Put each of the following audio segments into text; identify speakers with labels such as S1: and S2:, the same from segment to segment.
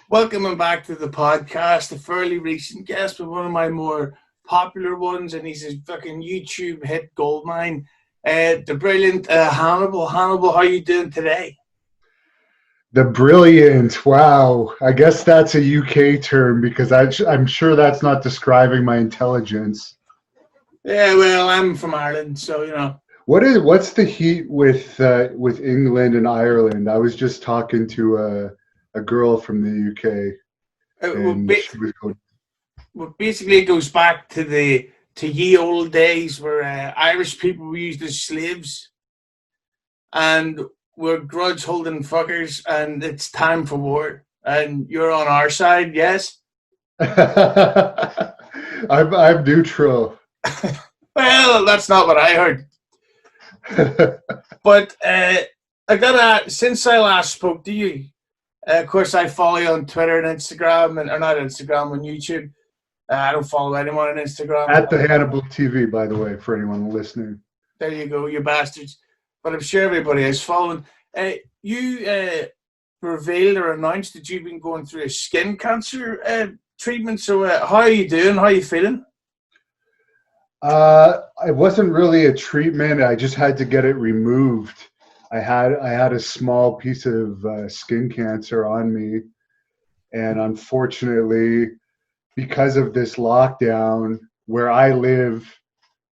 S1: Welcome back to the podcast, a fairly recent guest, but one of my more popular ones, and he's a fucking YouTube hit goldmine. The brilliant Hannibal. Hannibal, how you doing today?
S2: The brilliant. Wow. I guess that's a UK term because I'm sure that's not describing my intelligence.
S1: Yeah, well, I'm from Ireland, so you know.
S2: What's the heat with England and Ireland? I was just talking to a girl from the UK,
S1: It, well,
S2: and she was going,
S1: basically, it goes back to the ye old days where Irish people were used as slaves, and we're grudge holding fuckers, and it's time for war. And you're on our side, yes?
S2: I'm neutral.
S1: Well, that's not what I heard. But since I last spoke to you, of course, I follow you on Twitter and Instagram, or not Instagram, on YouTube. I don't follow anyone on Instagram.
S2: At the Hannibal TV, by the way, for anyone listening.
S1: There you go, you bastards. But I'm sure everybody is following. You revealed or announced that you've been going through a skin cancer treatment. So how are you doing? How are you feeling?
S2: It wasn't really a treatment. I just had to get it removed. I had a small piece of skin cancer on me, and unfortunately, because of this lockdown where I live,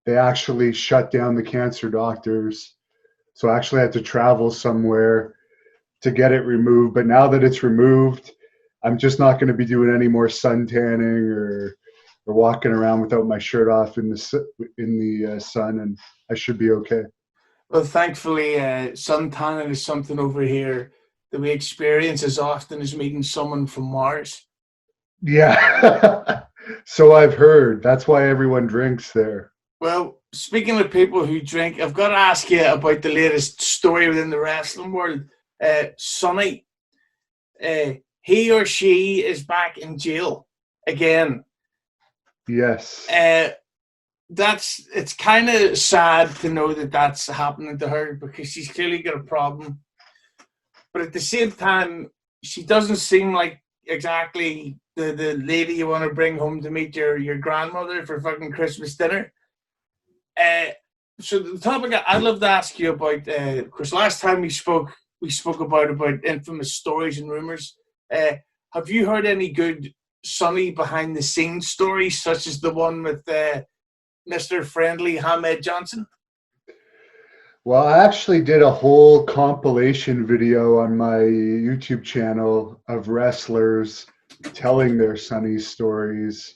S2: they actually shut down the cancer doctors. So I actually had to travel somewhere to get it removed. But now that it's removed, I'm just not going to be doing any more sun tanning or walking around without my shirt off in the sun, and I should be okay.
S1: Well, thankfully, sun tanning is something over here that we experience as often as meeting someone from Mars.
S2: Yeah. So I've heard. That's why everyone drinks there.
S1: Well, speaking of people who drink, I've got to ask you about the latest story within the wrestling world. Sonny, he or she is back in jail again.
S2: Yes.
S1: It's kind of sad to know that that's happening to her because she's clearly got a problem. But at the same time, she doesn't seem like exactly the lady you want to bring home to meet your grandmother for fucking Christmas dinner. So the topic I'd love to ask you about, because last time we spoke about infamous stories and rumors. Have you heard any good Sonny behind the scenes stories, such as the one with Mr. Friendly Hamed Johnson?
S2: Well, I actually did a whole compilation video on my YouTube channel of wrestlers telling their Sonny stories.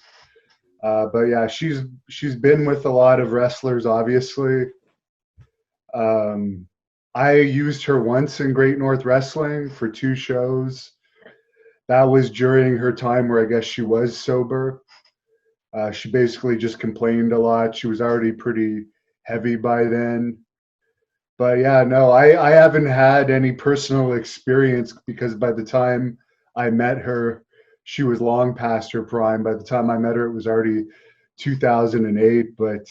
S2: But yeah, she's been with a lot of wrestlers, obviously. I used her once in Great North Wrestling for 2 shows. That was during her time where I guess she was sober. She basically just complained a lot. She was already pretty heavy by then. But yeah, no, I haven't had any personal experience because by the time I met her, she was long past her prime. By the time I met her, it was already 2008. But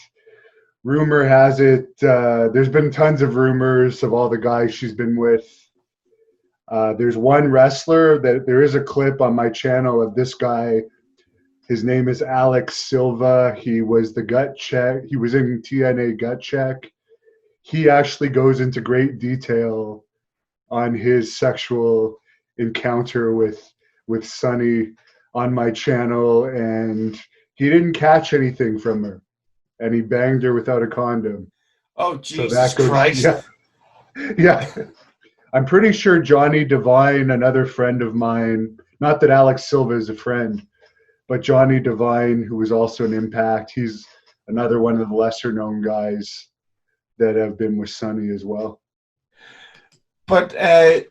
S2: rumor has it, there's been tons of rumors of all the guys she's been with. There's one wrestler that there is a clip on my channel of this guy. His name is Alex Silva. He was the gut check. He was in TNA gut check. He actually goes into great detail on his sexual encounter with Sonny on my channel, and he didn't catch anything from her, and he banged her without a condom.
S1: Oh, Jesus Christ.
S2: Yeah, yeah. I'm pretty sure Johnny Devine, another friend of mine, not that Alex Silva is a friend, but Johnny Devine, who was also an Impact, he's another one of the lesser known guys that have been with Sonny as well.
S1: But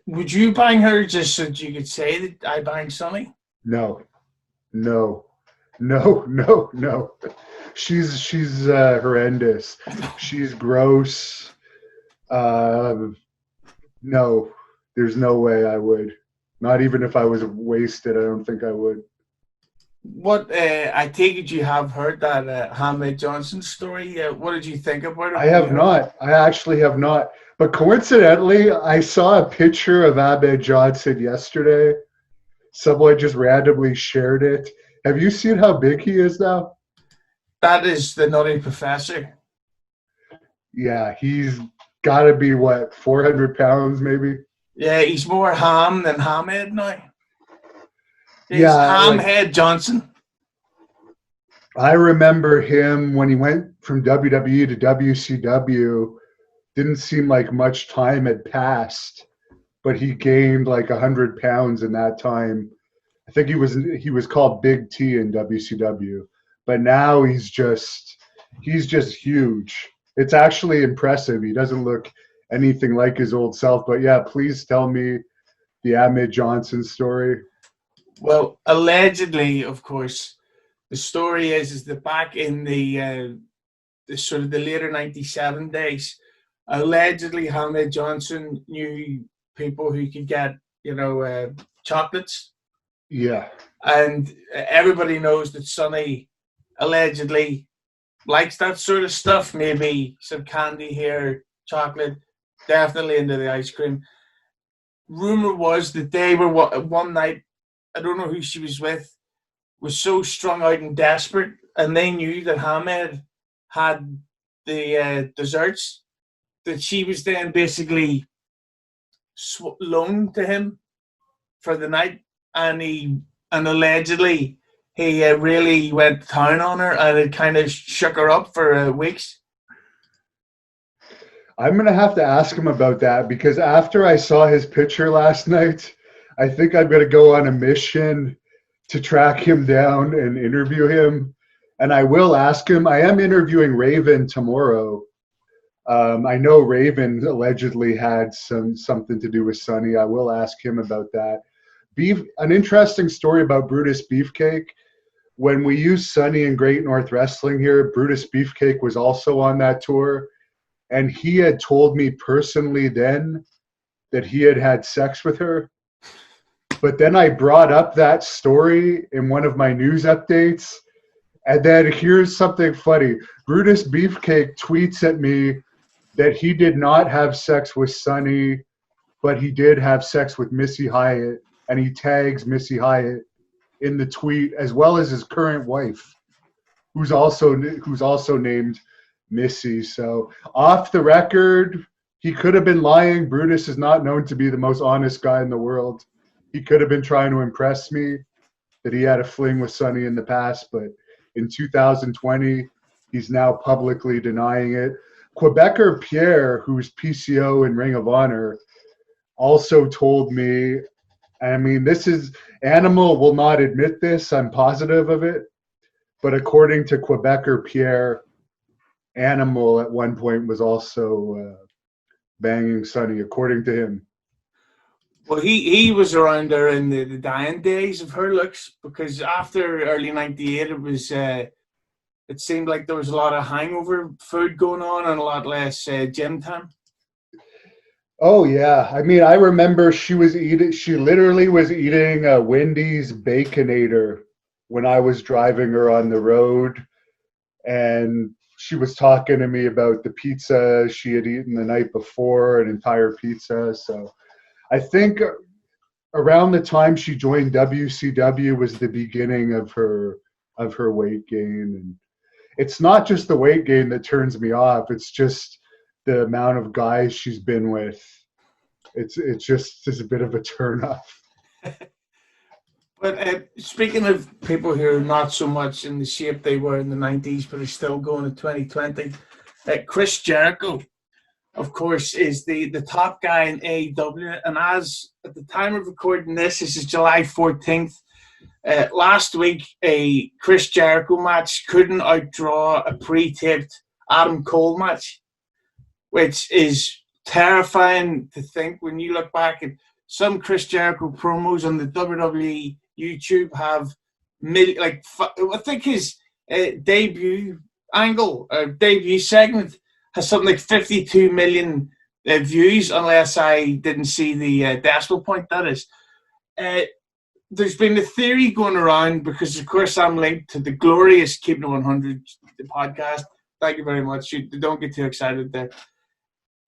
S1: would you bang her just so that you could say that I banged Sonny?
S2: No. She's horrendous. She's gross. No, there's no way I would. Not even if I was wasted, I don't think I would.
S1: What I take it you have heard that Hamed Johnson story. What did you think about it?
S2: I have not. I actually have not. But coincidentally, I saw a picture of Hamed Johnson yesterday. someone just randomly shared it. Have you seen how big he is now?
S1: That is the Nutty Professor.
S2: Yeah, he's got to be, what, 400 pounds maybe?
S1: Yeah, he's more ham than Hamhead now. He's
S2: Yeah, like,
S1: Hamhead Johnson.
S2: I remember him when he went from WWE to WCW. Didn't seem like much time had passed, but he gained like 100 pounds in that time. I think he was called Big T in WCW, but now he's just huge. It's actually impressive. He doesn't look anything like his old self. But yeah, please tell me the Ahmed Johnson story.
S1: Well, allegedly, of course, the story is that back in the sort of the later '97 days, allegedly Ahmed Johnson knew people who could get chocolates,
S2: Yeah.
S1: and everybody knows that Sonny allegedly likes that sort of stuff. Maybe some candy here, chocolate, definitely into the ice cream. Rumor was that they were one night. I don't know who she was with. Was so strung out and desperate, and they knew that Hamed had the desserts, that she was then basically loaned to him for the night, and allegedly he really went to town on her, and it kind of shook her up for weeks.
S2: I'm going to have to ask him about that because after I saw his picture last night, I think I'm going to go on a mission to track him down and interview him. And I will ask him. I am interviewing Raven tomorrow. I know Raven allegedly had something to do with Sonny. I will ask him about that. An interesting story about Brutus Beefcake. When we used Sonny in Great North Wrestling here, Brutus Beefcake was also on that tour. And he had told me personally then that he had had sex with her. But then I brought up that story in one of my news updates. And then here's something funny. Brutus Beefcake tweets at me that he did not have sex with Sonny, but he did have sex with Missy Hyatt. And he tags Missy Hyatt in the tweet, as well as his current wife, who's also named Missy. So off the record, he could have been lying. Brutus is not known to be the most honest guy in the world. He could have been trying to impress me that he had a fling with Sonny in the past, but in 2020, he's now publicly denying it. Quebecer Pierre, who's PCO in Ring of Honor, also told me, I mean, this is, Animal will not admit this, I'm positive of it, but according to Quebecer Pierre, Animal at one point was also banging Sonny, according to him.
S1: Well, he was around there in the dying days of her looks, because after early '98, it seemed like there was a lot of hangover food going on and a lot less gym time.
S2: Oh yeah, I mean, I remember she literally was eating a Wendy's Baconator when I was driving her on the road, and she was talking to me about the pizza she had eaten the night before, an entire pizza. So I think around the time she joined WCW was the beginning of her weight gain. And it's not just the weight gain that turns me off. It's just the amount of guys she's been with. It's a bit of a turn off.
S1: But speaking of people who are not so much in the shape they were in the '90s, but are still going in 2020, Chris Jericho, of course, is the top guy in AEW. And as at the time of recording this is July 14th. Last week, a Chris Jericho match couldn't outdraw a pre-taped Adam Cole match, which is terrifying to think when you look back at some Chris Jericho promos on the WWE YouTube have I think his debut angle or debut segment has something like 52 million views, unless I didn't see the decimal point, that is. There's been a theory going around, because of course I'm linked to the glorious Keeping It 100 podcast. Thank you very much. Don't get too excited there.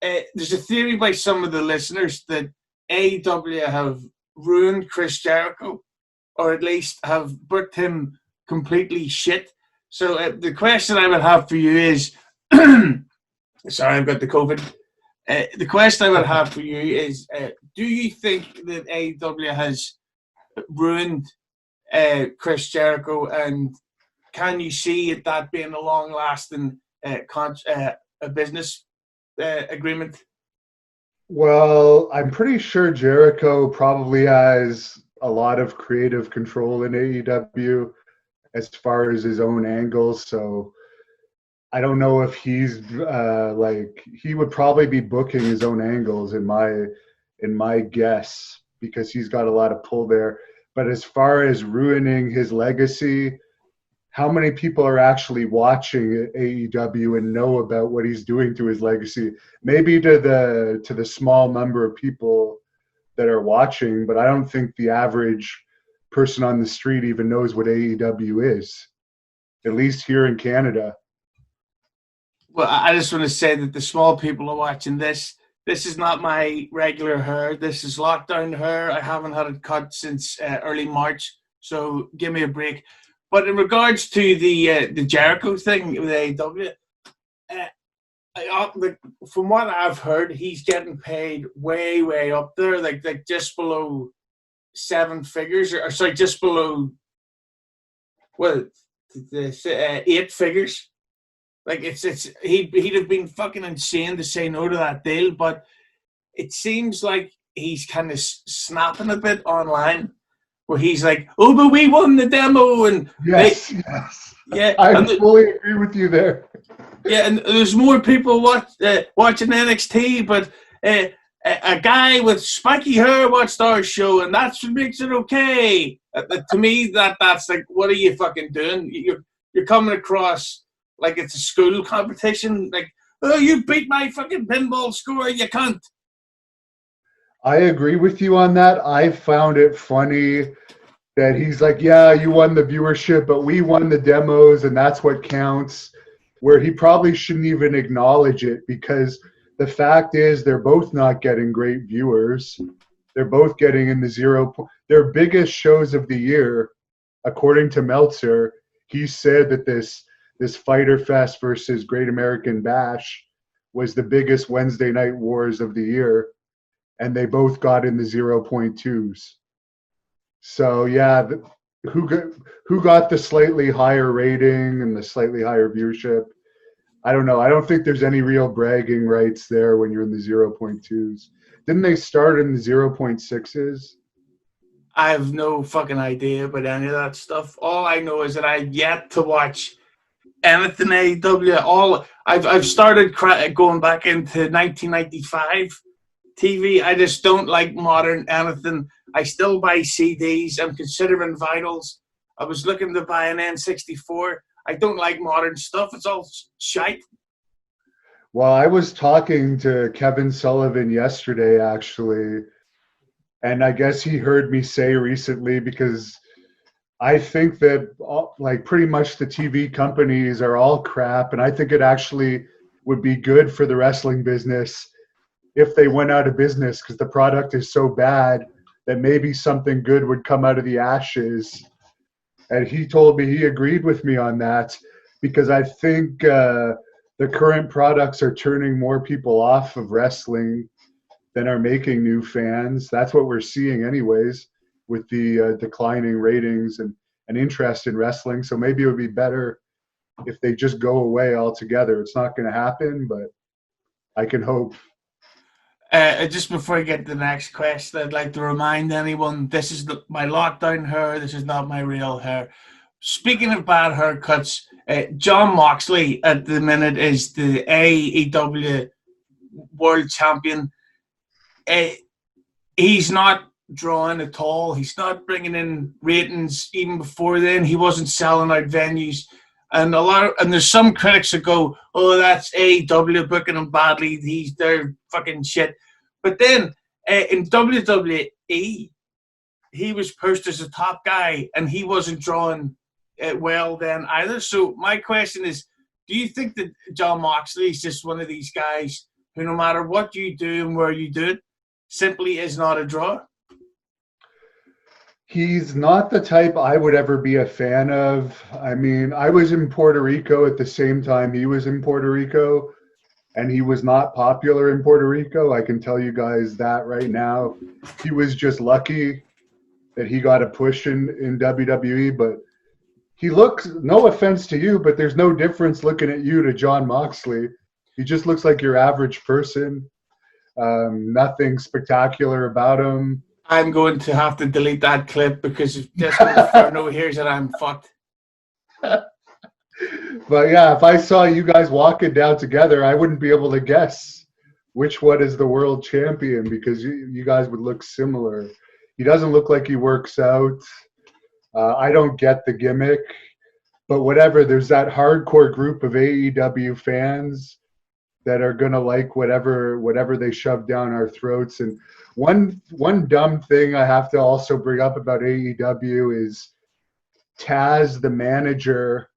S1: There's a theory by some of the listeners that AEW have ruined Chris Jericho or at least have booked him completely shit. So the question I would have for you is, sorry, I've got the COVID. The question I would have for you is, do you think that AEW has ruined Chris Jericho, and can you see that being a long-lasting business agreement?
S2: Well, I'm pretty sure Jericho probably has a lot of creative control in AEW as far as his own angles. So I don't know if he's he would probably be booking his own angles in my guess, because he's got a lot of pull there. But as far as ruining his legacy, how many people are actually watching AEW and know about what he's doing to his legacy? Maybe to the small number of people that are watching, but I don't think the average person on the street even knows what AEW is, at least here in Canada.
S1: Well, I just want to say that the small people are watching this. This is not my regular hair. This is lockdown hair. I haven't had it cut since early March, so give me a break. But in regards to the Jericho thing with AEW, from what I've heard, he's getting paid way up there, like just below seven figures, or sorry, just below, well, 8 figures. Like he'd have been fucking insane to say no to that deal, but it seems like he's kind of snapping a bit online, where he's like, "Oh, but we won the demo," and
S2: yes,
S1: yeah,
S2: I fully agree with you there.
S1: Yeah, and there's more people watching NXT, but a guy with spiky hair watched our show, and that's what makes it okay. To me, that's like, what are you fucking doing? You're coming across like it's a school competition. Like, oh, you beat my fucking pinball score, you cunt.
S2: I agree with you on that. I found it funny that he's like, yeah, you won the viewership, but we won the demos, and that's what counts. Where he probably shouldn't even acknowledge it, because the fact is they're both not getting great viewers. They're both getting in the zero. Their biggest shows of the year, according to Meltzer, he said that this Fyter Fest versus Great American Bash was the biggest Wednesday Night Wars of the year, and they both got in the 0.2s. So yeah, who got the slightly higher rating and the slightly higher viewership? I don't know. I don't think there's any real bragging rights there when you're in the 0.2s. Didn't they start in the 0.6s?
S1: I have no fucking idea about any of that stuff. All I know is that I've yet to watch anything AEW. I've started going back into 1995 TV. I just don't like modern anything. I still buy CDs. I'm considering vinyls. I was looking to buy an N64. I don't like modern stuff. It's all shite.
S2: Well, I was talking to Kevin Sullivan yesterday, actually, and I guess he heard me say recently, because I think that pretty much the TV companies are all crap, and I think it actually would be good for the wrestling business if they went out of business, because the product is so bad that maybe something good would come out of the ashes. And he told me he agreed with me on that, because I think the current products are turning more people off of wrestling than are making new fans. That's what we're seeing anyways, with the declining ratings and interest in wrestling. So maybe it would be better if they just go away altogether. It's not going to happen, but I can hope.
S1: Just before I get to the next question, I'd like to remind anyone, this is my lockdown hair. This is not my real hair. Speaking of bad haircuts, John Moxley at the minute is the AEW World Champion. He's not drawing at all. He's not bringing in ratings. Even before then, he wasn't selling out venues. And there's some critics that go, "Oh, that's AEW booking him badly. They're fucking shit." But then in WWE, he was pushed as a top guy, and he wasn't drawing well then either. So my question is, do you think that John Moxley is just one of these guys who, no matter what you do and where you do it, simply is not a draw?
S2: He's not the type I would ever be a fan of. I mean, I was in Puerto Rico at the same time he was in Puerto Rico, and he was not popular in Puerto Rico. I can tell you guys that right now. He was just lucky that he got a push in WWE, but he looks, no offense to you, but there's no difference looking at you to John Moxley. He just looks like your average person. Nothing spectacular about him.
S1: I'm going to have to delete that clip because if Disco Inferno hears it, I'm fucked.
S2: But yeah, if I saw you guys walking down together, I wouldn't be able to guess which one is the world champion because you guys would look similar. He doesn't look like he works out. I don't get the gimmick, but whatever. There's that hardcore group of AEW fans that are gonna like whatever they shove down our throats. And one dumb thing I have to also bring up about AEW is Taz, the manager,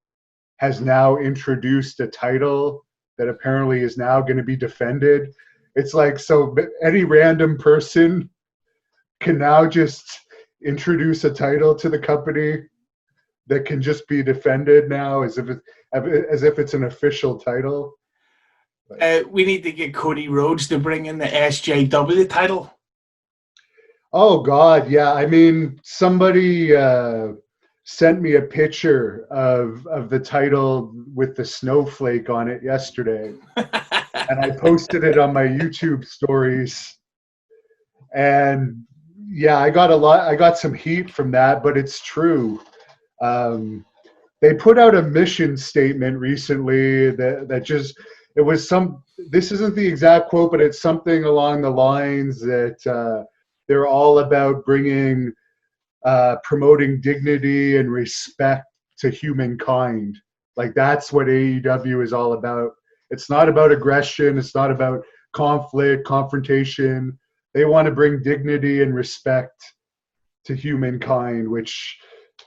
S2: has now introduced a title that apparently is now going to be defended. It's like, so any random person can now just introduce a title to the company that can just be defended now as if it's an official title.
S1: We need to get Cody Rhodes to bring in the SJW title.
S2: Oh God, yeah. I mean, somebody sent me a picture of the title with the snowflake on it yesterday, and I posted it on my YouTube stories. And yeah, I got some heat from that, but it's true. They put out a mission statement recently that just, it was this isn't the exact quote, but it's something along the lines that they're all about promoting dignity and respect to humankind. Like, that's what AEW is all about. It's not about aggression. It's not about conflict, confrontation. They want to bring dignity and respect to humankind, which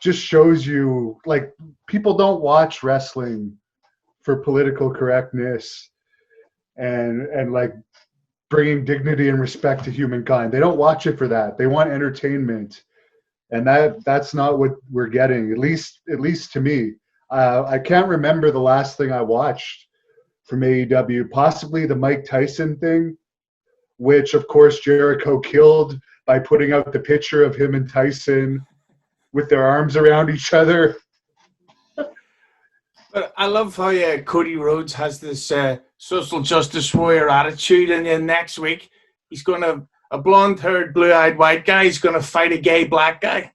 S2: just shows you, like, people don't watch wrestling for political correctness and like bringing dignity and respect to humankind. They don't watch it for that. They want entertainment. And that's not what we're getting, at least to me. I can't remember the last thing I watched from AEW, possibly the Mike Tyson thing, which, of course, Jericho killed by putting out the picture of him and Tyson with their arms around each other.
S1: But I love how Cody Rhodes has this social justice warrior attitude, and then next week he's going to, a blonde-haired, blue-eyed white guy, he's going to fight a gay black guy.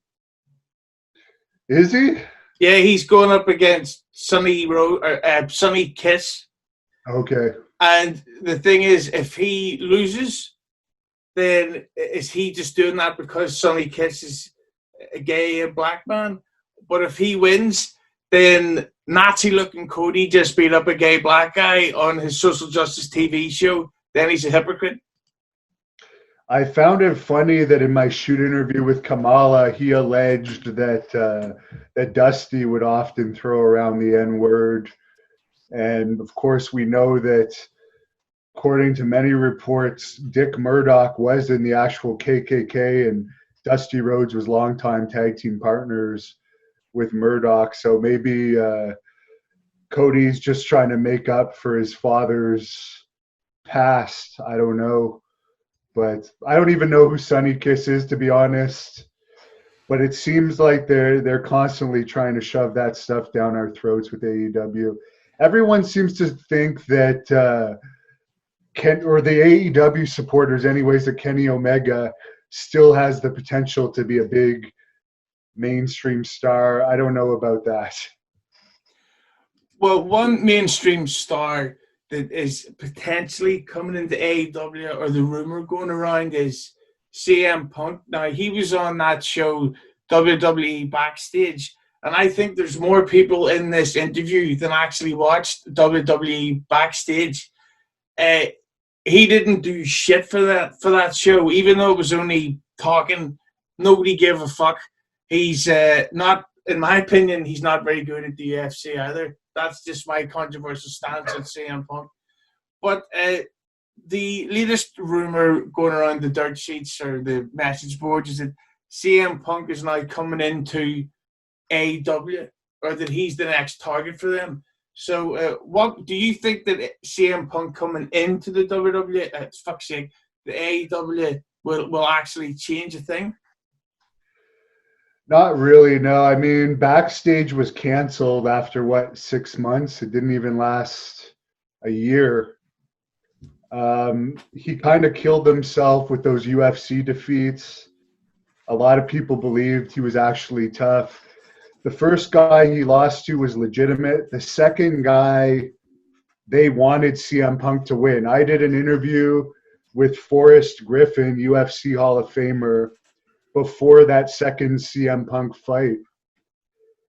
S2: Is he?
S1: Yeah, he's going up against Sonny Kiss.
S2: Okay.
S1: And the thing is, if he loses, then is he just doing that because Sonny Kiss is a gay black man? But if he wins, then Nazi-looking Cody just beat up a gay black guy on his social justice TV show. Then he's a hypocrite.
S2: I found it funny that in my shoot interview with Kamala, he alleged that Dusty would often throw around the N-word. And of course, we know that, according to many reports, Dick Murdoch was in the actual KKK, and Dusty Rhodes was longtime tag team partners with Murdoch. So maybe Cody's just trying to make up for his father's past. I don't know. But I don't even know who Sonny Kiss is, to be honest. But it seems like they're constantly trying to shove that stuff down our throats with AEW. Everyone seems to think that the AEW supporters, anyways, that Kenny Omega still has the potential to be a big mainstream star. I don't know about that.
S1: Well, one mainstream star that is potentially coming into AEW, or the rumor going around, is CM Punk. Now, he was on that show, WWE Backstage, and I think there's more people in this interview than actually watched WWE Backstage. He didn't do shit for that show, even though it was only talking. Nobody gave a fuck. He's not, in my opinion, he's not very good at the UFC either. That's just my controversial stance on CM Punk. But the latest rumor going around the dirt sheets or the message boards is that CM Punk is now coming into AEW, or that he's the next target for them. So, what do you think that CM Punk coming into the WWE, fuck's sake, the AEW will actually change a thing?
S2: Not really, no. I mean, Backstage was canceled after what, 6 months? It didn't even last a year. He kind of killed himself with those UFC defeats. A lot of people believed he was actually tough. The first guy he lost to was legitimate. The second guy, they wanted CM Punk to win. I did an interview with Forrest Griffin, UFC Hall of Famer, before that second CM Punk fight.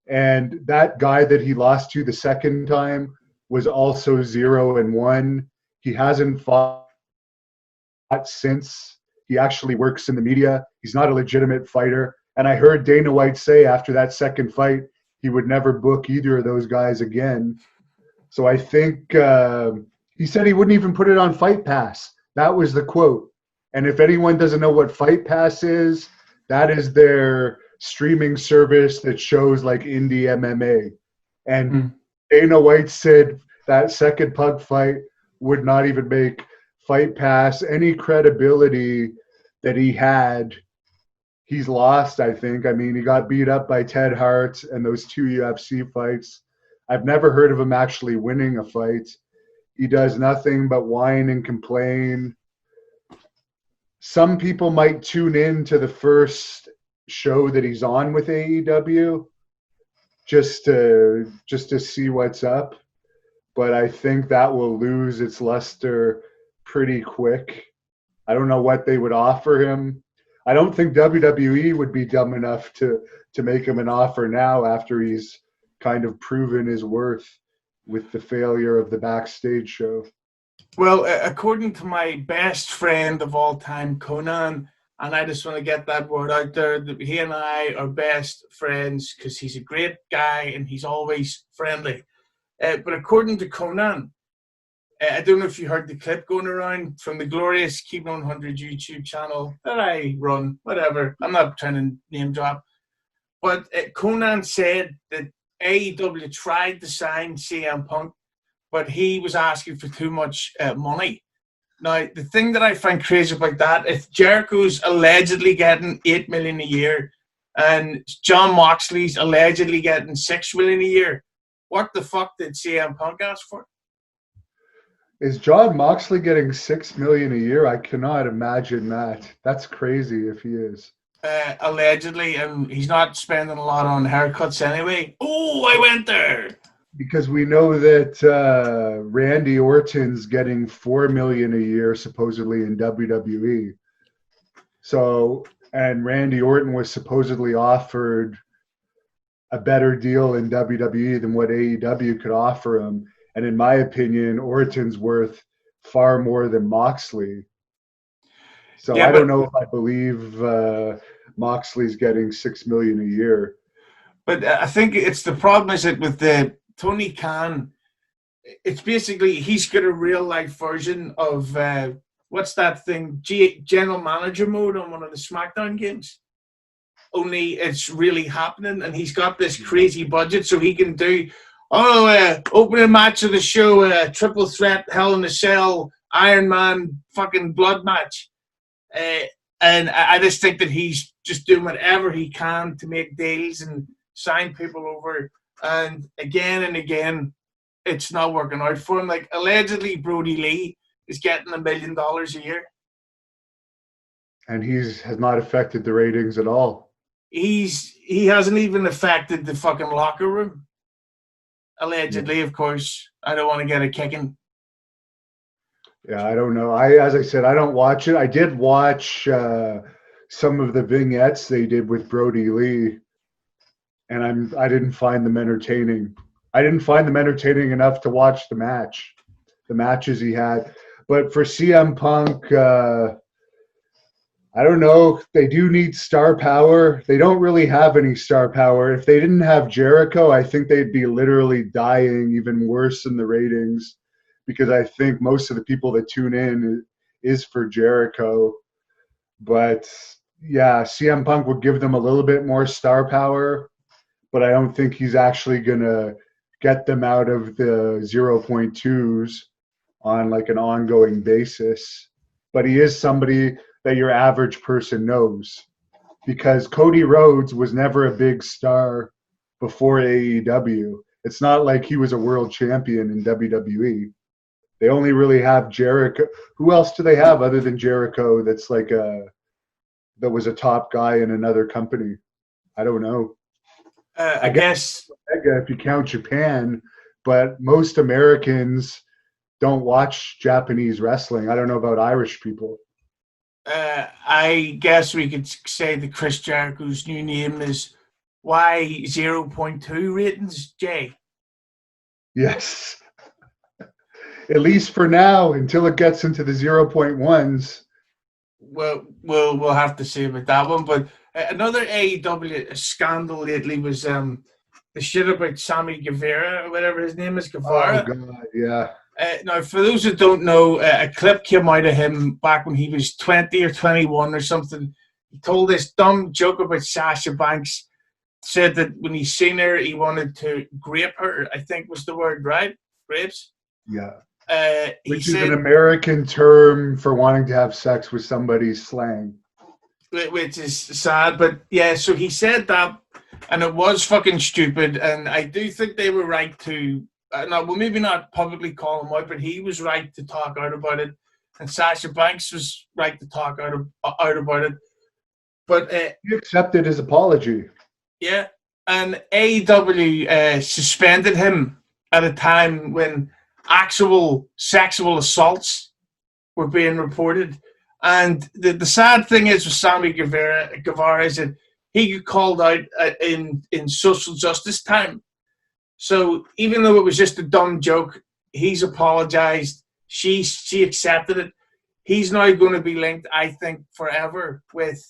S2: And that guy that he lost to the second time was also 0-1. He hasn't fought since. He actually works in the media. He's not a legitimate fighter. And I heard Dana White say after that second fight, he would never book either of those guys again. So I think he said he wouldn't even put it on Fight Pass. That was the quote. And if anyone doesn't know what Fight Pass is, that is their streaming service that shows like indie MMA. And Dana White said that second Punk fight would not even make Fight Pass any credibility that he had. He's lost, I think. I mean, he got beat up by Ted Hart and those 2 UFC fights. I've never heard of him actually winning a fight. He does nothing but whine and complain. Some people might tune in to the first show that he's on with AEW just to see what's up. But I think that will lose its luster pretty quick. I don't know what they would offer him. I don't think WWE would be dumb enough to make him an offer now after he's kind of proven his worth with the failure of the Backstage show.
S1: Well, according to my best friend of all time, Konnan, and I just want to get that word out there, that he and I are best friends because he's a great guy and he's always friendly. But according to Konnan, I don't know if you heard the clip going around from the glorious Keep 100 YouTube channel that I run, whatever. I'm not trying to name drop. But Konnan said that AEW tried to sign CM Punk, but he was asking for too much money. Now, the thing that I find crazy about that, if Jericho's allegedly getting $8 million a year and John Moxley's allegedly getting $6 million a year, what the fuck did CM Punk ask for?
S2: Is John Moxley getting $6 million a year? I cannot imagine that. That's crazy if he is.
S1: Allegedly, and he's not spending a lot on haircuts anyway. Oh, I went there.
S2: Because we know that Randy Orton's getting $4 million a year supposedly in WWE. So, and Randy Orton was supposedly offered a better deal in WWE than what AEW could offer him. And in my opinion, Orton's worth far more than Moxley. So yeah, I don't know if I believe Moxley's getting $6 million a year.
S1: But I think it's the problem is that with the Tony Khan, it's basically he's got a real life version of what's that thing? General Manager mode on one of the SmackDown games. Only it's really happening, and he's got this crazy budget, so he can do opening match of the show, triple threat, Hell in a Cell, Iron Man, fucking blood match. And I just think that he's just doing whatever he can to make deals and sign people over. And again, it's not working out for him. Like, allegedly, Brody Lee is getting $1 million a year.
S2: And has not affected the ratings at all.
S1: He hasn't even affected the fucking locker room. Allegedly, of course. I don't want to get a kicking.
S2: Yeah, I don't know. As I said, I don't watch it. I did watch some of the vignettes they did with Brody Lee, and I didn't find them entertaining. I didn't find them entertaining enough to watch the matches he had. But for CM Punk, I don't know. They do need star power. They don't really have any star power. If they didn't have Jericho, I think they'd be literally dying even worse in the ratings, because I think most of the people that tune in is for Jericho. But yeah, CM Punk would give them a little bit more star power, but I don't think he's actually going to get them out of the 0.2s on like an ongoing basis. But he is somebody that your average person knows, because Cody Rhodes was never a big star before AEW. It's not like he was a world champion in WWE. They only really have Jericho. Who else do they have other than Jericho that's like that was a top guy in another company? I don't know.
S1: I guess
S2: If you count Japan, but most Americans don't watch Japanese wrestling. I don't know about Irish people.
S1: I guess we could say that Chris Jericho's new name is Y 0.2 ratings, Jay.
S2: Yes. At least for now, until it gets into the 0.1s.
S1: Well, we'll have to see about that one. But another AEW scandal lately was the shit about Sammy Guevara, or whatever his name is, Guevara.
S2: Oh, God, yeah.
S1: Now, for those that don't know, a clip came out of him back when he was 20 or 21 or something. He told this dumb joke about Sasha Banks, said that when he seen her, he wanted to grape her, I think was the word, right? Grapes?
S2: Yeah.
S1: Which
S2: is an American term for wanting to have sex with somebody's slang.
S1: Which is sad, but yeah, so he said that, and it was fucking stupid, and I do think they were right to, well, maybe not publicly call him out, but he was right to talk out about it, and Sasha Banks was right to talk out about it. But
S2: he accepted his apology.
S1: Yeah, and AEW suspended him at a time when actual sexual assaults were being reported. And the sad thing is with Sammy Guevara is that he got called out in social justice time. So even though it was just a dumb joke, he's apologized. She accepted it. He's now going to be linked, I think, forever with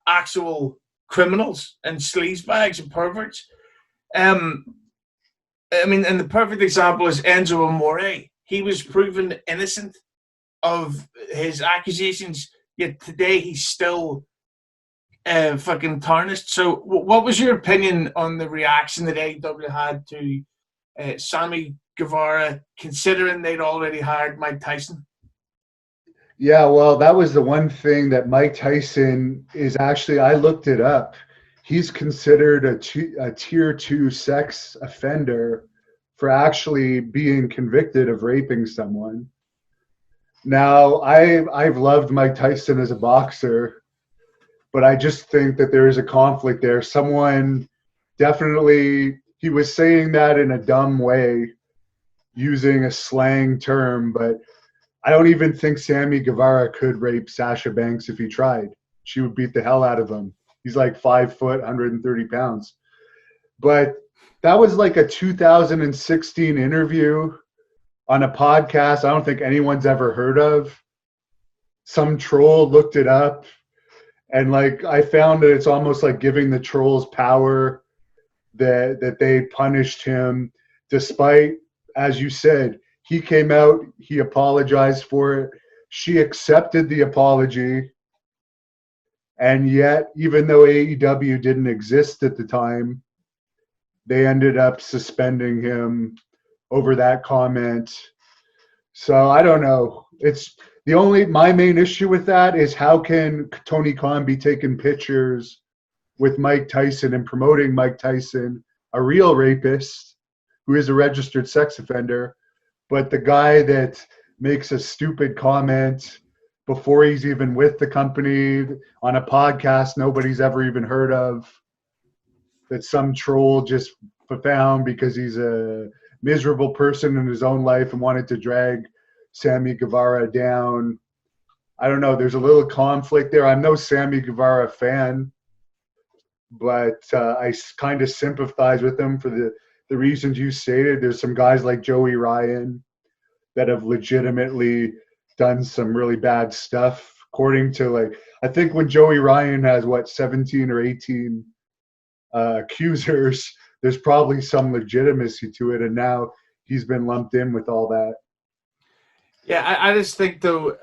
S1: actual criminals and sleazebags and perverts. I mean, and the perfect example is Enzo Amore. He was proven innocent of his accusations, yet today he's still fucking tarnished. So what was your opinion on the reaction that AEW had to Sammy Guevara, considering they'd already hired Mike Tyson?
S2: Yeah, well, that was the one thing that Mike Tyson is actually, I looked it up. He's considered a tier 2 sex offender for actually being convicted of raping someone. Now, I've loved Mike Tyson as a boxer, but I just think that there is a conflict there. Someone definitely, he was saying that in a dumb way, using a slang term, but I don't even think Sammy Guevara could rape Sasha Banks if he tried. She would beat the hell out of him. He's like 5 foot, 130 pounds. But that was like a 2016 interview on a podcast I don't think anyone's ever heard of. Some troll looked it up, and like I found that it's almost like giving the trolls power that they punished him, despite, as you said, he came out, he apologized for it. She accepted the apology. And yet, even though AEW didn't exist at the time, they ended up suspending him over that comment. So I don't know. It's my main issue with that is how can Tony Khan be taking pictures with Mike Tyson and promoting Mike Tyson, a real rapist who is a registered sex offender, but the guy that makes a stupid comment before he's even with the company on a podcast nobody's ever even heard of, that some troll just found because he's a miserable person in his own life and wanted to drag Sammy Guevara down. I don't know. There's a little conflict there. I'm no Sammy Guevara fan, but I kind of sympathize with him for the reasons you stated. There's some guys like Joey Ryan that have legitimately done some really bad stuff. According to, like, I think when Joey Ryan has 17 or 18 accusers, there's probably some legitimacy to it, and now he's been lumped in with all that.
S1: Yeah, I just think though,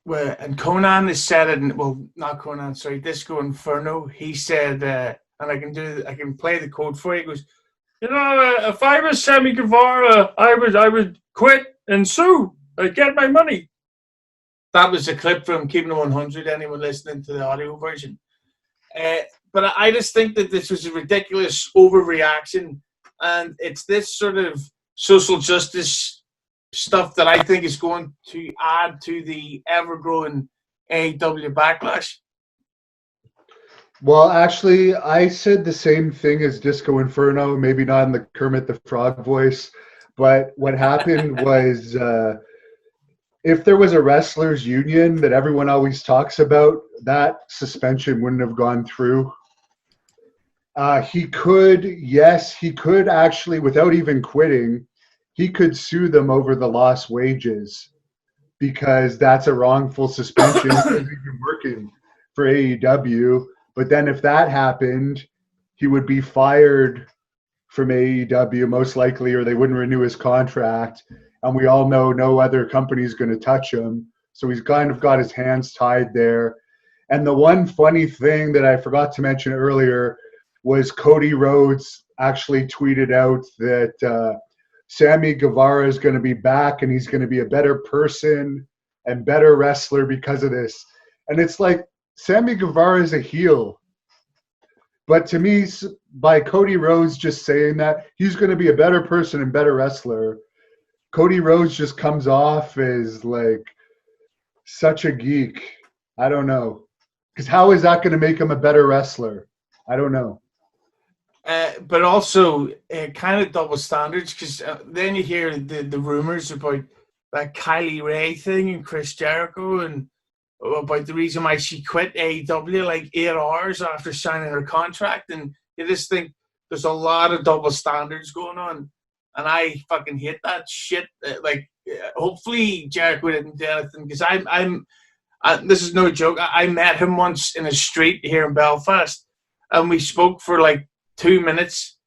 S1: well, and Konnan has said it. Well, not Konnan. Sorry, Disco Inferno. He said, and I can play the quote for you. He goes, if I was Sammy Guevara, I would quit and sue. I'd get my money. That was a clip from Keeping It 100. Anyone listening to the audio version? But I just think that this was a ridiculous overreaction, and it's this sort of social justice stuff that I think is going to add to the ever-growing AEW backlash.
S2: Well, actually, I said the same thing as Disco Inferno, maybe not in the Kermit the Frog voice, but what happened was if there was a wrestlers union that everyone always talks about, that suspension wouldn't have gone through. He could actually, without even quitting, he could sue them over the lost wages because that's a wrongful suspension. He wasn't even working for AEW. But then if that happened, he would be fired from AEW most likely, or they wouldn't renew his contract. And we all know no other company is going to touch him. So he's kind of got his hands tied there. And the one funny thing that I forgot to mention earlier was Cody Rhodes actually tweeted out that Sammy Guevara is going to be back and he's going to be a better person and better wrestler because of this. And it's like, Sammy Guevara is a heel. But to me, by Cody Rhodes just saying that, he's going to be a better person and better wrestler, Cody Rhodes just comes off as like such a geek. I don't know. Because how is that going to make him a better wrestler? I don't know.
S1: But also kind of double standards, because then you hear the rumors about that Kylie Ray thing and Chris Jericho and about the reason why she quit AEW like 8 hours after signing her contract, and you just think there's a lot of double standards going on, and I fucking hate that shit. Hopefully Jericho didn't do anything, because I'm this is no joke. I met him once in a street here in Belfast, and we spoke for like 2 minutes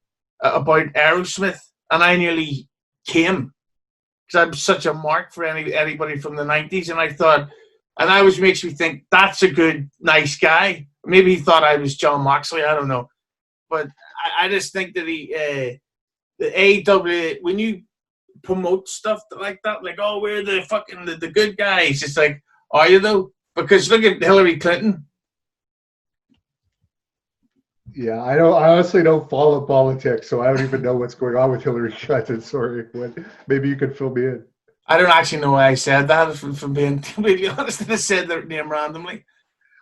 S1: about Aerosmith, and I nearly came because I'm such a mark for anybody from the 90s, and I thought. And that always makes me think that's a good, nice guy. Maybe he thought I was John Moxley. I don't know. But I just think that the AEW, when you promote stuff like that, like, oh, we're the fucking the good guys, it's like, are you though? Because look at Hillary Clinton.
S2: Yeah, I honestly don't follow politics, so I don't even know what's going on with Hillary Clinton. Sorry. Maybe you could fill me in.
S1: I don't actually know why I said that, from being completely honest. I said their name randomly.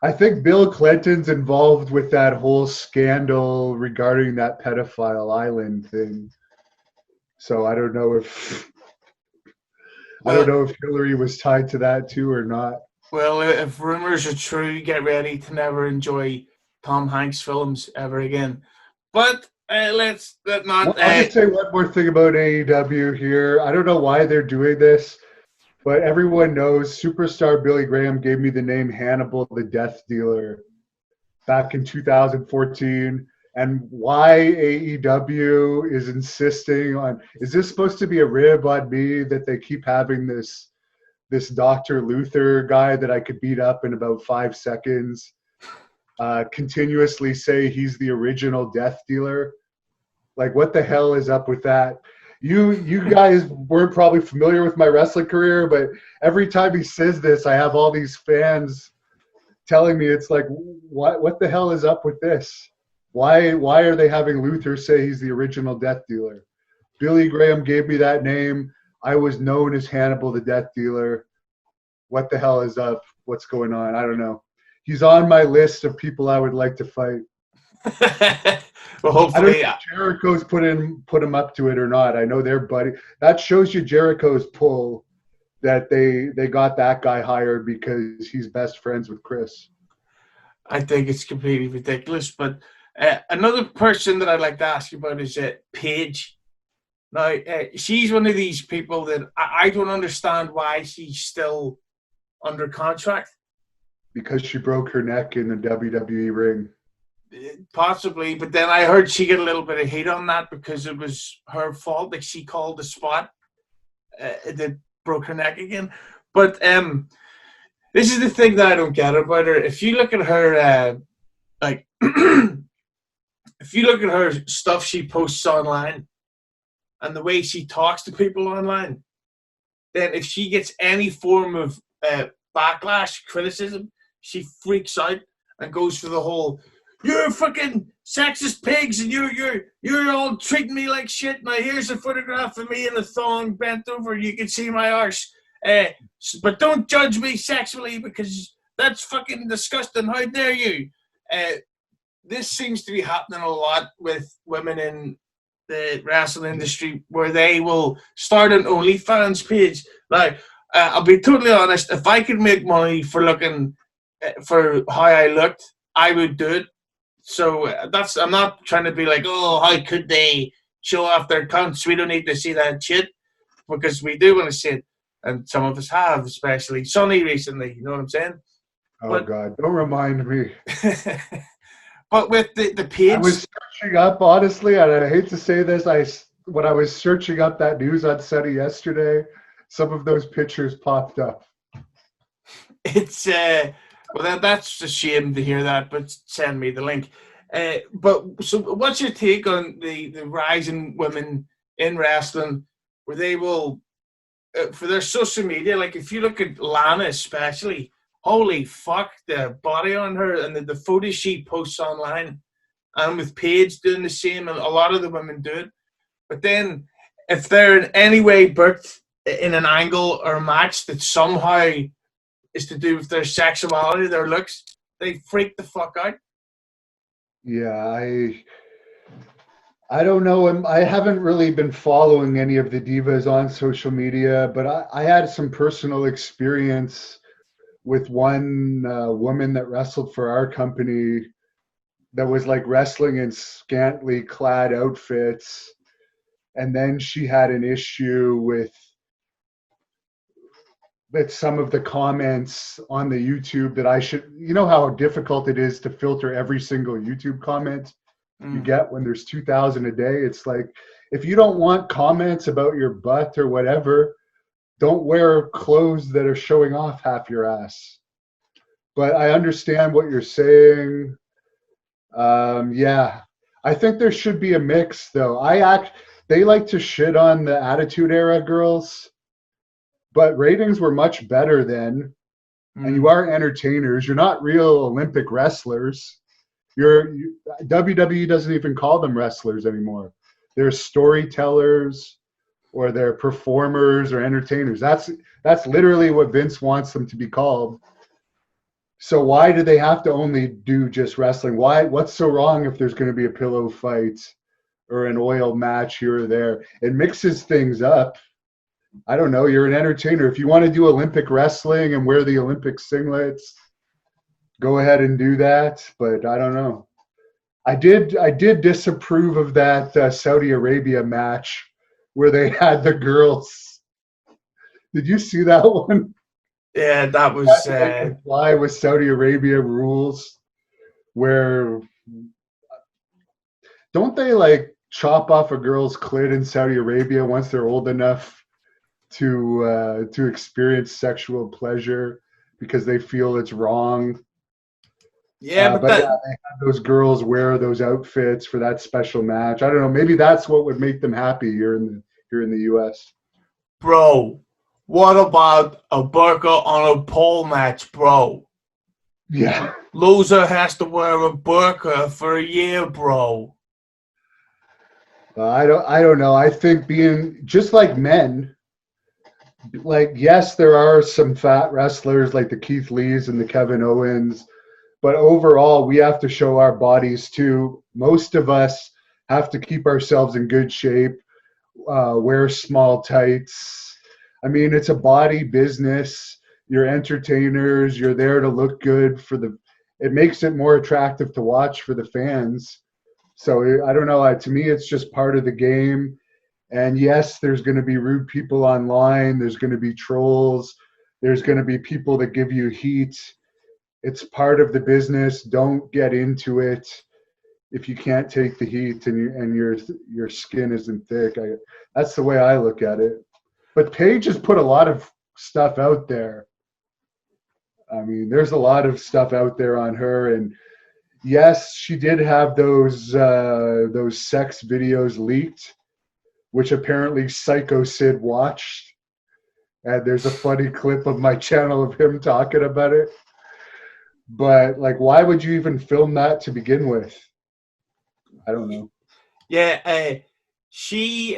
S2: I think Bill Clinton's involved with that whole scandal regarding that pedophile island thing. So I don't know if Hillary was tied to that too or not.
S1: Well, if rumors are true, get ready to never enjoy Tom Hanks films ever again. But let's not.
S2: I'll just say one more thing about AEW here. I don't know why they're doing this, but everyone knows superstar Billy Graham gave me the name Hannibal the Death Dealer back in 2014. And why AEW is insisting on, is this supposed to be a rib on me that they keep having this Dr. Luther guy that I could beat up in about 5 seconds? Continuously say he's the original Death Dealer. Like, what the hell is up with that? You guys weren't probably familiar with my wrestling career, but every time he says this, I have all these fans telling me, it's like, what the hell is up with this? Why are they having Luther say he's the original Death Dealer? Billy Graham gave me that name. I was known as Hannibal the Death Dealer. What the hell is up? What's going on? I don't know. He's on my list of people I would like to fight.
S1: Well, hopefully,
S2: I don't know if Jericho's put him up to it or not. I know they're buddy. That shows you Jericho's pull, that they got that guy hired because he's best friends with Chris.
S1: I think it's completely ridiculous. But another person that I'd like to ask you about is Paige. Now, she's one of these people that I don't understand why she's still under contract.
S2: Because she broke her neck in the WWE ring.
S1: Possibly, but then I heard she get a little bit of hate on that because it was her fault that she called the spot that broke her neck again. But this is the thing that I don't get about her. If you look at her, like, if you look at her stuff she posts online and the way she talks to people online, then if she gets any form of backlash, criticism, she freaks out and goes for the whole, "You're fucking sexist pigs, and you're all treating me like shit. Now here's a photograph of me in a thong bent over. You can see my arse. But don't judge me sexually because that's fucking disgusting. How dare you?" This seems to be happening a lot with women in the wrestling industry, where they will start an OnlyFans page. Like, I'll be totally honest. If I could make money for looking for how I looked, I would do it. So I'm not trying to be like, oh, how could they show off their cunts? We don't need to see that shit, because we do want to see it, and some of us have, especially Sonny recently. You know what I'm saying?
S2: Oh God, don't remind me.
S1: But with the page,
S2: I was searching up, honestly, and I hate to say this, when I was searching up that news on SETI yesterday, some of those pictures popped up.
S1: It's well, that's a shame to hear that, but send me the link. But so, what's your take on the rise in women in wrestling, where they will, for their social media, like if you look at Lana especially, holy fuck, the body on her and the photos she posts online, and with Paige doing the same, and a lot of the women do it. But then, if they're in any way booked in an angle or a match that somehow is to do with their sexuality, their looks, they freak the fuck out.
S2: Yeah, I don't know. I haven't really been following any of the divas on social media, but I had some personal experience with one woman that wrestled for our company that was like wrestling in scantily clad outfits. And then she had an issue with some of the comments on the YouTube that I should, you know how difficult it is to filter every single YouTube comment you get when there's 2,000 a day. It's like, if you don't want comments about your butt or whatever, don't wear clothes that are showing off half your ass. But I understand what you're saying. Yeah, I think there should be a mix, though. They like to shit on the Attitude Era girls, but ratings were much better then. And you are entertainers. You're not real Olympic wrestlers. WWE doesn't even call them wrestlers anymore. They're storytellers, or they're performers or entertainers. That's literally what Vince wants them to be called. So why do they have to only do just wrestling? What's so wrong if there's going to be a pillow fight or an oil match here or there? It mixes things up. I don't know. You're an entertainer. If you want to do Olympic wrestling and wear the Olympic singlets, go ahead and do that. But I don't know. I did disapprove of that Saudi Arabia match where they had the girls. Did you see that one?
S1: Yeah, that was
S2: fly with Saudi Arabia rules, where don't they like chop off a girl's clit in Saudi Arabia once they're old enough to experience sexual pleasure because they feel it's wrong?
S1: Yeah,
S2: but yeah, they had those girls wear those outfits for that special match. I don't know. Maybe that's what would make them happy here in the U.S.
S1: Bro, what about a burqa on a pole match, bro?
S2: Yeah.
S1: Loser has to wear a burqa for a year, bro.
S2: I don't know. I think being just like men, like, yes, there are some fat wrestlers like the Keith Lees and the Kevin Owens, but overall, we have to show our bodies too. Most of us have to keep ourselves in good shape, wear small tights. I mean, it's a body business. You're entertainers. You're there to look good it makes it more attractive to watch for the fans. So I don't know. To me, it's just part of the game. And yes, there's going to be rude people online. There's going to be trolls. There's going to be people that give you heat. It's part of the business. Don't get into it if you can't take the heat and your skin isn't thick. That's the way I look at it. But Paige has put a lot of stuff out there. I mean, there's a lot of stuff out there on her, and yes, she did have those sex videos leaked, which apparently Psycho Sid watched. And there's a funny clip of my channel of him talking about it. But like, why would you even film that to begin with? I don't know.
S1: Yeah, she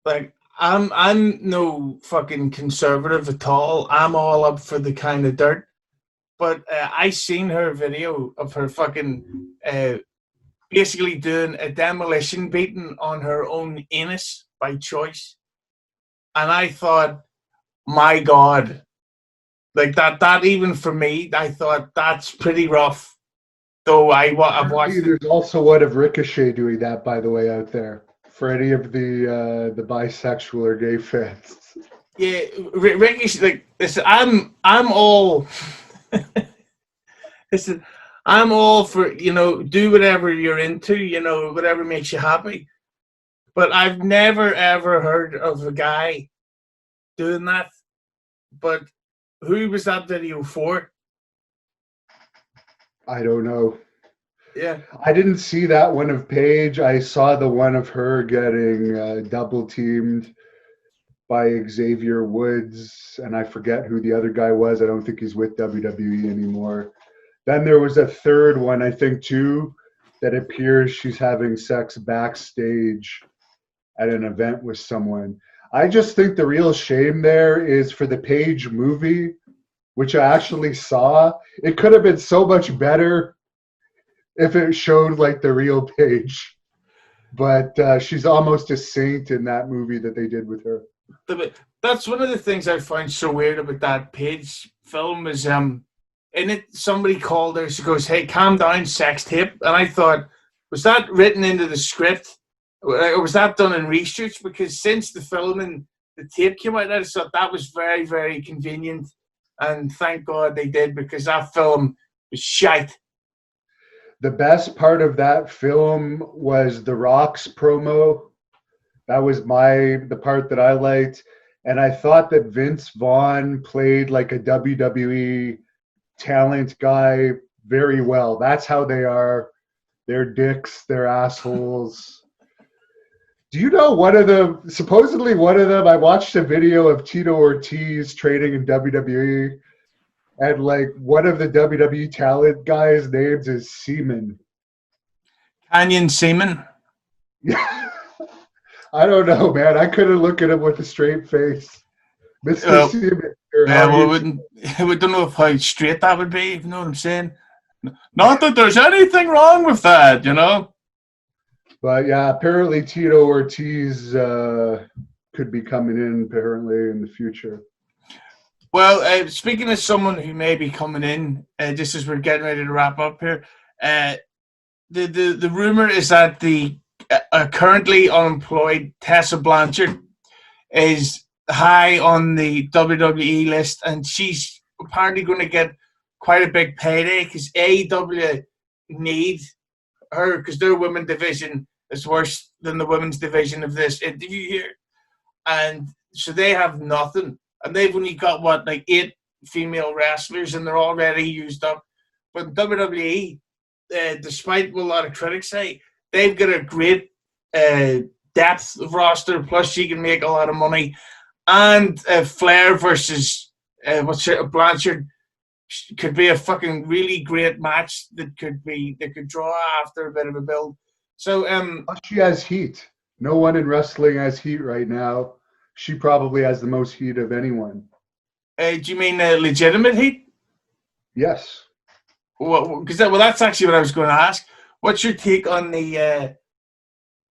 S1: like I'm no fucking conservative at all. I'm all up for the kind of dirt. But I seen her video of her fucking basically doing a demolition beating on her own anus by choice, and I thought, my God, like that even for me, I thought that's pretty rough. Though I've watched it.
S2: There's also one of Ricochet doing that, by the way, out there for any of the bisexual or gay fans.
S1: Yeah, Ricochet. Like, listen, I'm all. Listen, I'm all for, do whatever you're into, whatever makes you happy. But I've never ever heard of a guy doing that. But who was that video for?
S2: I don't know.
S1: Yeah.
S2: I didn't see that one of Paige. I saw the one of her getting double teamed by Xavier Woods, and I forget who the other guy was. I don't think he's with WWE anymore. Then there was a third one, I think, too, that appears she's having sex backstage at an event with someone. I just think the real shame there is for the Paige movie, which I actually saw. It could have been so much better if it showed like the real Paige. But she's almost a saint in that movie that they did with her.
S1: That's one of the things I find so weird about that Paige film is in it somebody called her, she goes, "Hey, calm down, sex tape." And I thought, was that written into the script? Or was that done in research? Because since the filming, the tape came out, I just thought that was very, very convenient. And thank God they did, because that film was shite.
S2: The best part of that film was The Rock's promo. That was the part that I liked. And I thought that Vince Vaughn played like a WWE talent guy very well. That's how they are. They're dicks, they're assholes. Do you know supposedly one of them, I watched a video of Tito Ortiz training in WWE, and like one of the WWE talent guys' names is Seaman.
S1: Canyon Seaman?
S2: Yeah. I don't know, man. I couldn't look at him with a straight face. Mr. Seaman.
S1: Yeah, well, we don't know how straight that would be, you know what I'm saying? Not that there's anything wrong with that,
S2: But yeah, apparently Tito Ortiz could be coming in apparently in the future.
S1: Well, speaking of someone who may be coming in, just as we're getting ready to wrap up here, the rumor is that the currently unemployed Tessa Blanchard is high on the WWE list, and she's apparently going to get quite a big payday because AEW need her because their women's division is worse than the women's division of this interview here, and so they have nothing, and they've only got like 8 female wrestlers, and they're already used up. But WWE, despite what a lot of critics say, they've got a great depth of roster. Plus, she can make a lot of money. And Flair versus Blanchard could be a fucking really great match that could draw after a bit of a build. So
S2: she has heat. No one in wrestling has heat right now. She probably has the most heat of anyone.
S1: Do you mean legitimate heat?
S2: Yes.
S1: Well, that's actually what I was going to ask. What's your take on the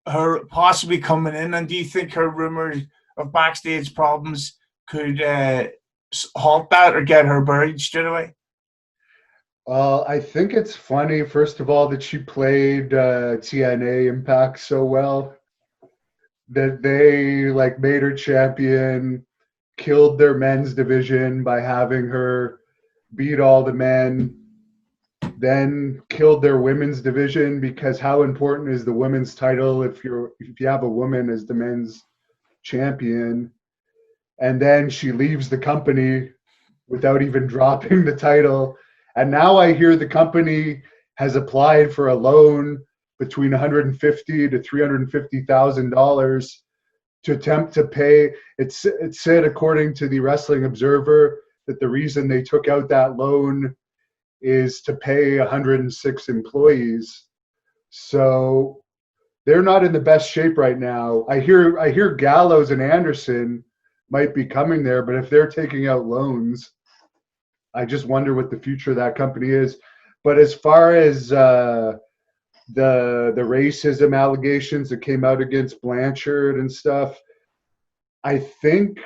S1: her possibly coming in, and do you think her rumors of backstage problems could halt that or get her buried straight away?
S2: I think it's funny, first of all, that she played TNA Impact so well that they like made her champion, killed their men's division by having her beat all the men, then killed their women's division because how important is the women's title if you have a woman as the men's champion? And then she leaves the company without even dropping the title. And now I hear the company has applied for a loan between $150,000 to $350,000 to attempt to pay. It said, according to the Wrestling Observer, that the reason they took out that loan is to pay 106 employees. So they're not in the best shape right now. I hear Gallows and Anderson might be coming there, but if they're taking out loans, I just wonder what the future of that company is. But as far as the racism allegations that came out against Blanchard and stuff, I think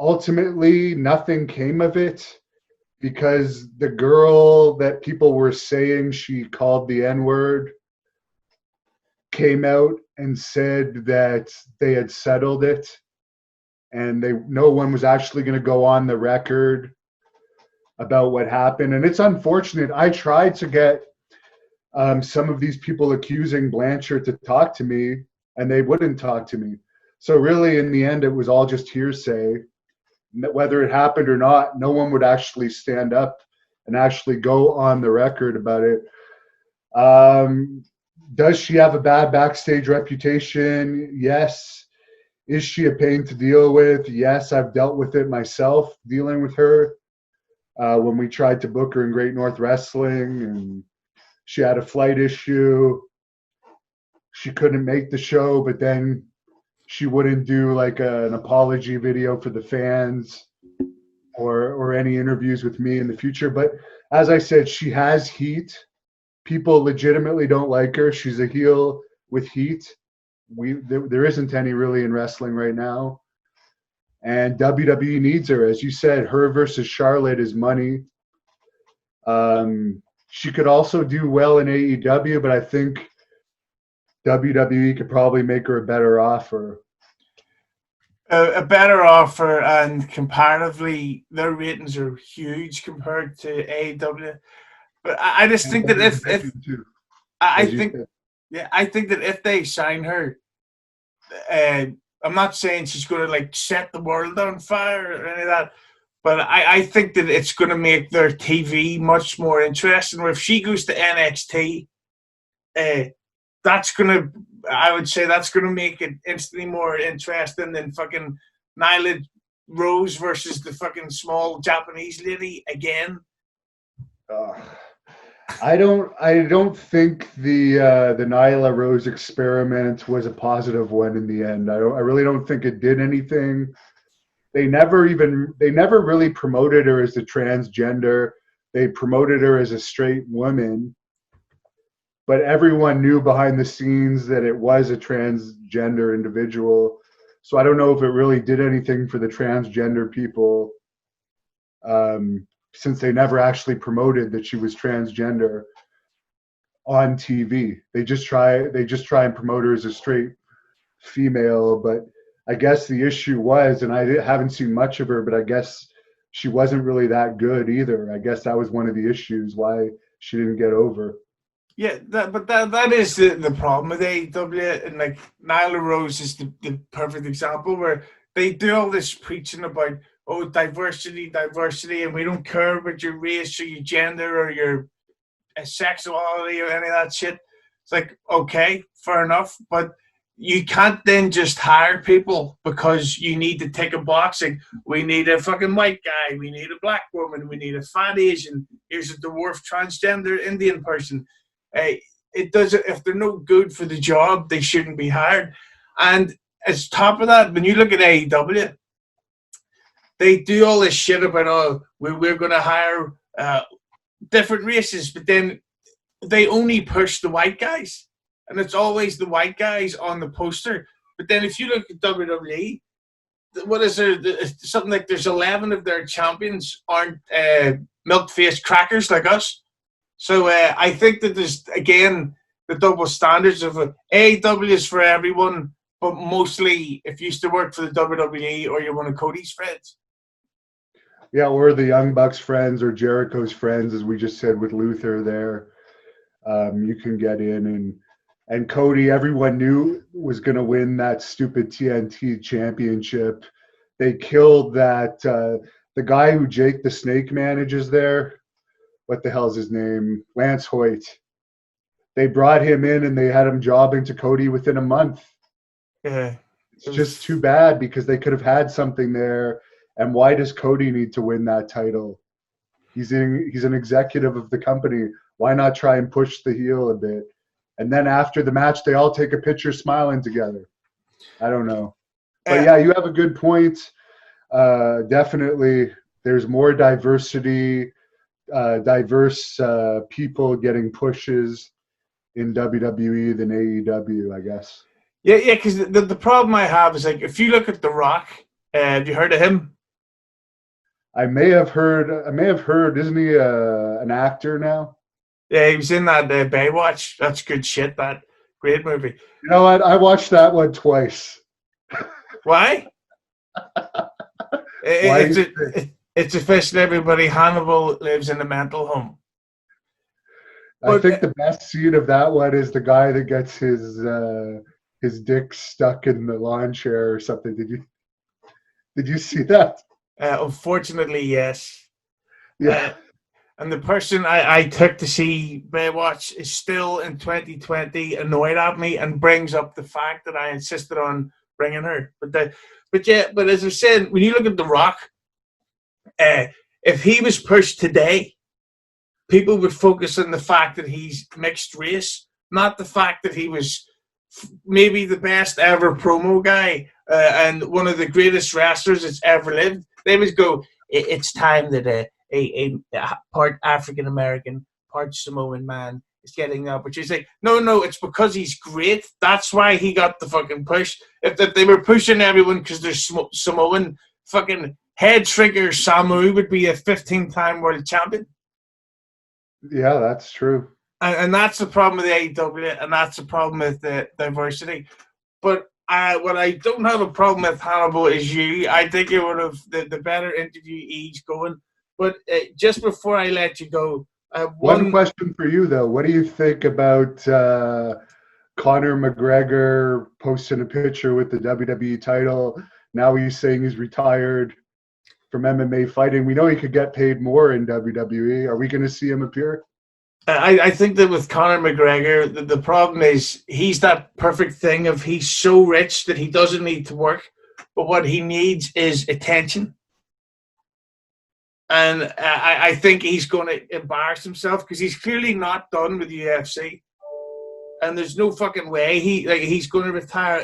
S2: ultimately nothing came of it, because the girl that people were saying she called the N-word came out and said that they had settled it, and no one was actually going to go on the record about what happened. And it's unfortunate. I tried to get some of these people accusing Blanchard to talk to me, and they wouldn't talk to me. So really, in the end, it was all just hearsay. Whether it happened or not, no one would actually stand up and actually go on the record about it. Does she have a bad backstage reputation? Yes. Is she a pain to deal with? Yes, I've dealt with it myself, dealing with her. When we tried to book her in Great North Wrestling, and she had a flight issue. She couldn't make the show, but then she wouldn't do like an apology video for the fans or any interviews with me in the future. But as I said, she has heat. People legitimately don't like her. She's a heel with heat. There isn't any really in wrestling right now. And WWE needs her. As you said, her versus Charlotte is money. She could also do well in AEW, but I think WWE could probably make her a better offer.
S1: A better offer, and comparatively, their ratings are huge compared to AEW. But I just think that I think that if they sign her, I'm not saying she's going to like set the world on fire or any of that, but I think that it's going to make their TV much more interesting. Where if she goes to NXT, I would say that's going to make it instantly more interesting than fucking Nyla Rose versus the fucking small Japanese lady again.
S2: I don't think the Nyla Rose experiment was a positive one in the end. I really don't think it did anything. They never really promoted her as a transgender. They promoted her as a straight woman, but everyone knew behind the scenes that it was a transgender individual. So I don't know if it really did anything for the transgender people, since they never actually promoted that she was transgender on TV. They just try and promote her as a straight female. But I guess the issue was, and I haven't seen much of her, but I guess she wasn't really that good either. I guess that was one of the issues why she didn't get over.
S1: Yeah, that is the problem with AEW, and like Nyla Rose is the perfect example where they do all this preaching about diversity, and we don't care about your race or your gender or your sexuality or any of that shit. It's like, okay, fair enough, but you can't then just hire people because you need to tick a box. Like, we need a fucking white guy, we need a black woman, we need a fat Asian, here's a dwarf transgender Indian person. It doesn't. If they're no good for the job, they shouldn't be hired. And as top of that, when you look at AEW, they do all this shit about we're going to hire different races, but then they only push the white guys, and it's always the white guys on the poster. But then if you look at WWE, what is there? Something like there's 11 of their champions aren't milk-faced crackers like us. So I think that there's, again, the double standards of AEW is for everyone, but mostly if you used to work for the WWE or you're one of Cody's friends.
S2: Yeah, or the Young Bucks friends or Jericho's friends, as we just said with Luther there. You can get in, and Cody, everyone knew was going to win that stupid TNT championship. They killed that the guy who Jake the Snake manages there, what the hell's his name? Lance Hoyt. They brought him in and they had him jobbing to Cody within a month.
S1: Yeah.
S2: It's just too bad because they could have had something there. And why does Cody need to win that title? He's an executive of the company. Why not try and push the heel a bit? And then after the match, they all take a picture smiling together. I don't know. But yeah, you have a good point. Definitely, there's more diversity, diverse people getting pushes in WWE than AEW, I guess.
S1: Yeah, because the problem I have is, like, if you look at The Rock, have you heard of him?
S2: I may have heard. Isn't he an actor now?
S1: Yeah, he was in that Baywatch. That's good shit. That great movie.
S2: You know what? I watched that one twice.
S1: Why? It's official, everybody. Hannibal lives in a mental home.
S2: I think the best scene of that one is the guy that gets his dick stuck in the lawn chair or something. Did you see that?
S1: Unfortunately, yes.
S2: Yeah.
S1: And the person I took to see Baywatch is still in 2020 annoyed at me and brings up the fact that I insisted on bringing her. But as I said, when you look at The Rock, if he was pushed today, people would focus on the fact that he's mixed race, not the fact that he was maybe the best ever promo guy and one of the greatest wrestlers that's ever lived. They would go, it's time that a part African American, part Samoan man is getting the opportunity. No, it's because he's great. That's why he got the fucking push. If they were pushing everyone because they're Samoan, fucking head trigger Samu would be a 15-time world champion.
S2: Yeah, that's true.
S1: And that's the problem with AEW, and that's the problem with the diversity. But what I don't have a problem with, Hannibal, is you. I think you're one of the better interviewees going. But just before I let you go,
S2: one question for you, though. What do you think about Conor McGregor posting a picture with the WWE title? Now he's saying he's retired from MMA fighting. We know he could get paid more in WWE. Are we going to see him appear?
S1: I think that with Conor McGregor, the problem is he's that perfect thing of he's so rich that he doesn't need to work, but what he needs is attention. And I think he's going to embarrass himself because he's clearly not done with the UFC. And there's no fucking way he's going to retire.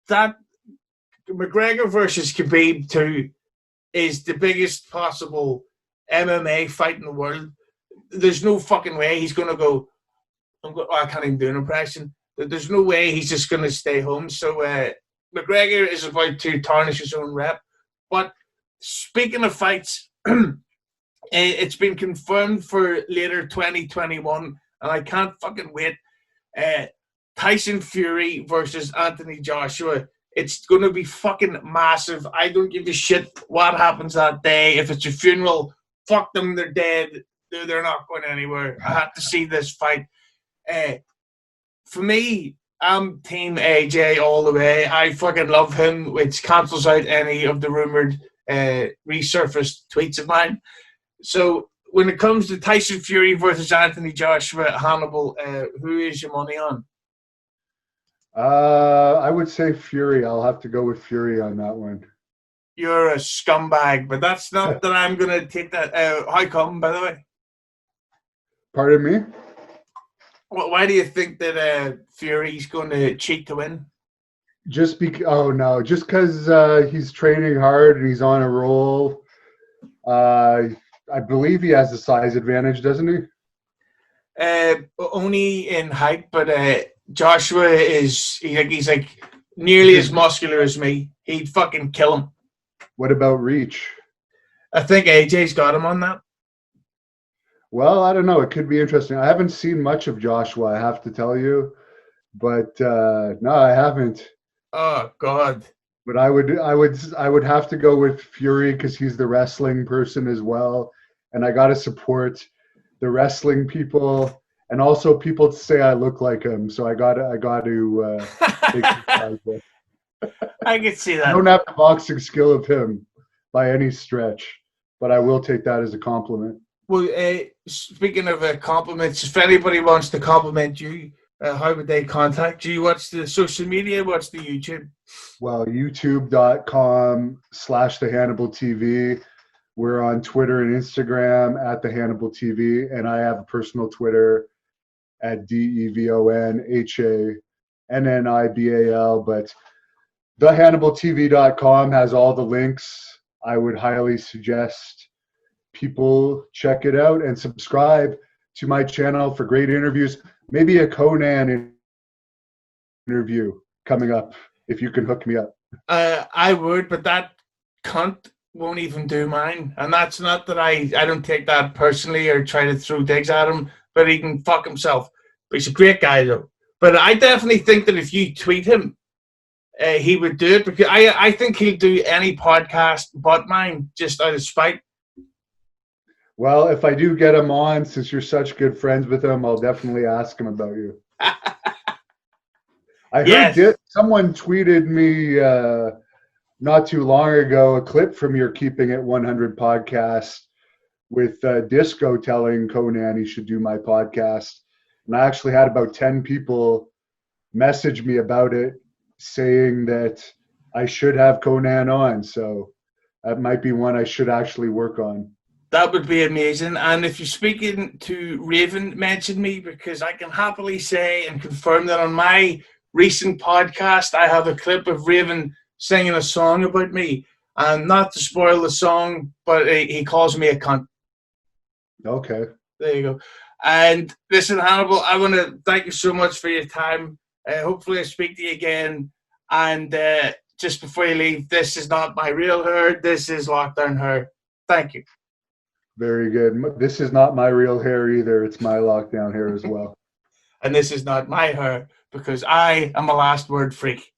S1: That McGregor versus Khabib 2 is the biggest possible MMA fight in the world. There's no fucking way he's going to go, I can't even do an impression. There's no way he's just going to stay home. So McGregor is about to tarnish his own rep. But speaking of fights, it's been confirmed for later 2021, and I can't fucking wait. Tyson Fury versus Anthony Joshua. It's going to be fucking massive. I don't give a shit what happens that day. If it's a funeral, fuck them, they're dead. They're not going anywhere. I have to see this fight. For me, I'm Team AJ all the way. I fucking love him, which cancels out any of the rumored resurfaced tweets of mine. So when it comes to Tyson Fury versus Anthony Joshua, Hannibal, who is your money on?
S2: I would say Fury. I'll have to go with Fury on that one.
S1: You're a scumbag, but that's not that I'm going to take that. How come, by the way?
S2: Pardon me?
S1: Why do you think that Fury's going to cheat to win?
S2: Just because he's training hard and he's on a roll. I believe he has a size advantage, doesn't he?
S1: Only in height, but Joshua he's like nearly as muscular as me. He'd fucking kill him.
S2: What about reach? I
S1: think AJ's got him on that.
S2: Well, I don't know. It could be interesting. I haven't seen much of Joshua, I have to tell you. But no, I haven't.
S1: Oh God.
S2: But I would have to go with Fury because he's the wrestling person as well. And I gotta support the wrestling people. And also people say I look like him, so I got to take the side.
S1: I can see that.
S2: I don't have the boxing skill of him, by any stretch, but I will take that as a compliment.
S1: Well, speaking of compliments, if anybody wants to compliment you, how would they contact you? What's the social media? What's the YouTube?
S2: Well, youtube.com/The Hannibal TV. We're on Twitter and Instagram at The Hannibal TV, and I have a personal Twitter at DEVONHANNIBAL. But thehannibaltv.com has all the links. I would highly suggest people check it out and subscribe to my channel for great interviews. Maybe a Konnan interview coming up if you can hook me up.
S1: I would, but that cunt won't even do mine. And that's not that I don't take that personally or try to throw digs at him, but he can fuck himself. But he's a great guy, though. But I definitely think that if you tweet him, he would do it, because I think he'll do any podcast but mine, just out of spite.
S2: Well, if I do get him on, since you're such good friends with him, I'll definitely ask him about you. I heard someone tweeted me not too long ago a clip from your Keeping It 100 podcast with Disco telling Konnan he should do my podcast. And I actually had about 10 people message me about it, saying that I should have Konnan on. So that might be one I should actually work on.
S1: That would be amazing. And if you're speaking to Raven, mention me, because I can happily say and confirm that on my recent podcast, I have a clip of Raven singing a song about me. And not to spoil the song, but he calls me a cunt.
S2: Okay.
S1: There you go. And listen, Hannibal, I want to thank you so much for your time. Hopefully I speak to you again. And just before you leave, this is not my real hair. This is lockdown hair. Thank you.
S2: Very good. This is not my real hair either. It's my lockdown hair as well.
S1: And this is not my hair, because I am a last word freak.